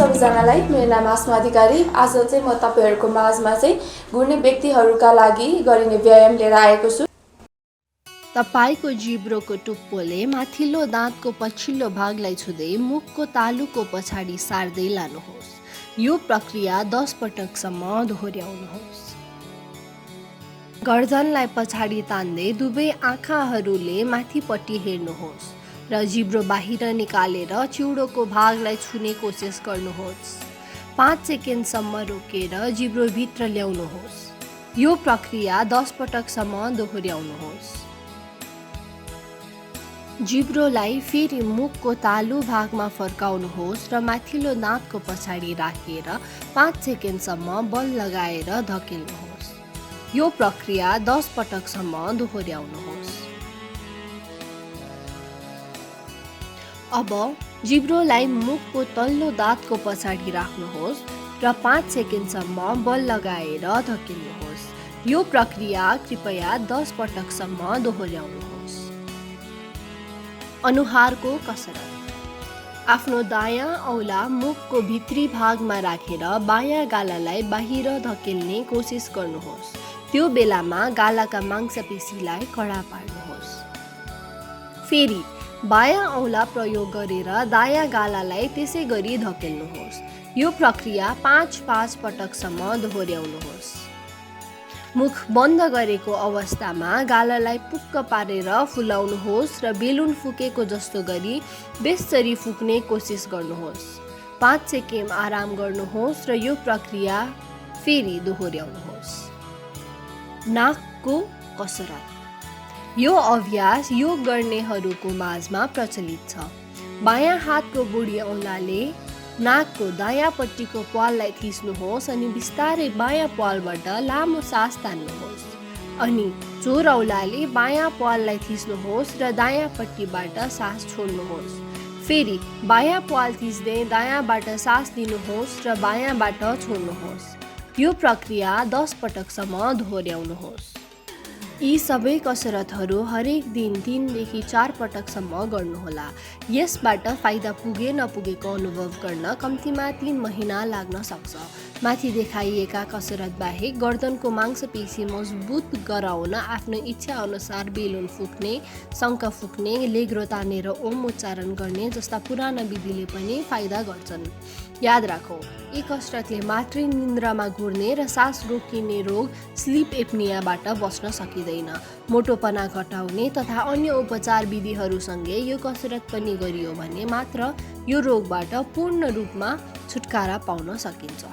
सबैजनालाई मेरो नाम आस्मा अधिकारी। आज चाहिँ म तपाईहरुको माझमा चाहिँ घुर्ने व्यक्तिहरुका लागि गरिने व्यायाम लिएर आएको छु। तपाईको जिब्रोको टुप्पोले माथिल्लो दाँतको पछिल्लो भागलाई छुँदै मुखको तालुको पछाडि सार्दै लानुहोस्। यो प्रक्रिया 10 पटकसम्म दोहोर्याउनुहोस्। गर्दनलाई पछाडि तान्दै दुवै आँखाहरूले माथिपट्टि हेर्नुहोस् र जिब्रो बाहिर निकालेर चिउडोको भागलाई छुने कोसिस गर्नुहोस्। 5 सेकेन्डसम्म रोकेर जिब्रो भित्र ल्याउनुहोस्। यो प्रक्रिया 10 पटकसम्म दोहोर्याउनुहोस्। जिब्रोलाई फेरि मुखको तालु भागमा फर्काउनुहोस् र माथिल्लो दाँतको पछाडि राखेर 5 सेकेन्डसम्म बल लगाएर धकेल्नुहोस्। यो प्रक्रिया 10 पटकसम्म दोहोर्याउनुहोस्। अब जिब्रोलाई मुखको तल्लो दाँतको पछाडि राख्नुहोस् र 5 सेकेन्डसम्म बल लगाएर धकेल्नुहोस्। यो प्रक्रिया कृपया 10 पटकसम्म दोहोर्याउनुहोस्। अनुहारको कसरत। आफ्नो दायाँ औला मुखको भित्री भागमा राखेर बायाँ गालालाई बाहिर धकेल्ने कोसिस गर्नुहोस्। त्यो बेलामा गालाका मांसपेशीलाई कडा पार्नुहोस्। फेरि बायाँ औला प्रयोग गरेर दायाँ गालालाई त्यसै गरी धकेल्नुहोस्। यो प्रक्रिया 5 पटकसम्म दोहोर्याउनुहोस्। मुख बन्द गरेको अवस्थामा गालालाई पुक्क पारेर फुलाउनुहोस् र बेलुन फुकेको जस्तो गरी बेसरी फुक्ने कोसिस गर्नुहोस्। 5 सेकेन्ड आराम गर्नुहोस् र यो प्रक्रिया फेरि दोहोर्याउनुहोस्। नाकको कसरत। यो अभ्यास योग गर्नेहरूको माझमा प्रचलित छ। बायाँ हातको बुढी औँलाले नाकको दायाँपट्टिको प्वाललाई थिच्नुहोस् अनि बिस्तारै बायाँ प्वालबाट लामो सास तान्नुहोस्। अनि चोर औँलाले बायाँ प्वाललाई थिच्नुहोस् र दायाँपट्टिबाट सास छोड्नुहोस्। फेरि बायाँ प्वाल थिच्दै दायाँबाट सास लिनुहोस् र बायाँबाट छोड्नुहोस्। यो प्रक्रिया 10 पटकसम्म दोहोर्याउनुहोस्। यी सबै कसरतहरू हरेक दिन 3 देखि 4 पटकसम्म गर्नुहोला। यसबाट फाइदा पुगे नपुगेको अनुभव गर्न कम्तीमा 3 महिना लाग्न सक्छ। माथि देखाइएका कसरत बाहेक गर्दनको मांसपेशी मजबुत गराउन आफ्नो इच्छा अनुसार बेलुन फुक्ने, शङ्ख फुक्ने, लेग्रो तानेर ओम उच्चारण गर्ने जस्ता पुराना विधिले पनि फाइदा गर्छन्। याद राखौँ, यी कसरतले मात्रै निन्द्रामा घुर्ने र सास रोकिने रोग स्लिप एप्नियाबाट बस्न सकिँदैन। मोटोपना घटाउने तथा अन्य उपचार विधिहरूसँगै यो कसरत पनि गरियो भने मात्र यो रोगबाट पूर्ण रूपमा छुटकारा पाउन सकिन्छ।